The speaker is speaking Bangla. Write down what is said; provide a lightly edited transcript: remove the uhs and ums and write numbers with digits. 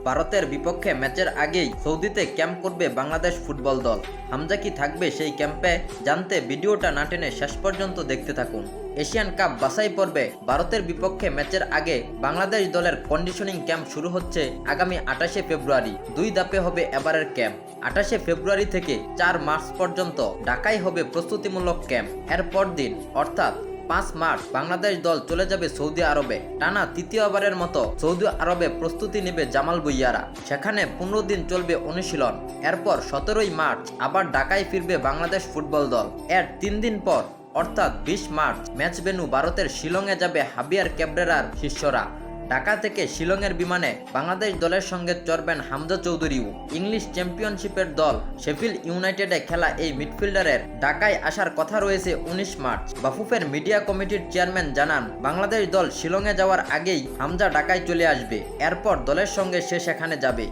ভারতের বিপক্ষে ম্যাচের আগেই সৌদিতে ক্যাম্প করবে বাংলাদেশ ফুটবল দল। হামজা কি থাকবে সেই ক্যাম্পে? জানতে ভিডিওটা না টেনে শেষ পর্যন্ত দেখতে থাকুন। এশিয়ান কাপ বাছাই পর্বে ভারতের বিপক্ষে ম্যাচের আগে বাংলাদেশ দলের কন্ডিশনিং ক্যাম্প শুরু হচ্ছে আগামী 28শে ফেব্রুয়ারি। 2 ধাপে হবে এবারের ক্যাম্প। 28শে ফেব্রুয়ারি থেকে 4 মার্চ পর্যন্ত ঢাকায় হবে প্রস্তুতিমূলক ক্যাম্প। এরপর দিন অর্থাৎ 5 মার্চ বাংলাদেশ দল চলে যাবে সৌদি আরবে। টানা তৃতীয়বারের মতো সৌদি আরবে প্রস্তুতি নেবে জামাল ভুঁইয়ারা। সেখানে 15 দিন চলবে অনুশীলন। এরপর 17ই মার্চ আবার ঢাকায় ফিরবে বাংলাদেশ ফুটবল দল। এর 3 দিন পর অর্থাৎ 20 মার্চ ম্যাচ ভেন্যু ভারতের শিলংয়ে যাবে হাবিয়ার ক্যাবরেরার শিষ্যরা। ঢাকা থেকে শিলংয়ের বিমানে বাংলাদেশ দলের সঙ্গে চড়বেন হামজা চৌধুরীও। ইংলিশ চ্যাম্পিয়নশিপের দল শেফিল্ড ইউনাইটেডে খেলা এই মিডফিল্ডারের ঢাকায় আসার কথা রয়েছে 19 মার্চ। বাফুফের মিডিয়া কমিটির চেয়ারম্যান জানান, বাংলাদেশ দল শিলংয়ে যাওয়ার আগেই হামজা ঢাকায় চলে আসবে। এরপর দলের সঙ্গে সে সেখানে যাবে।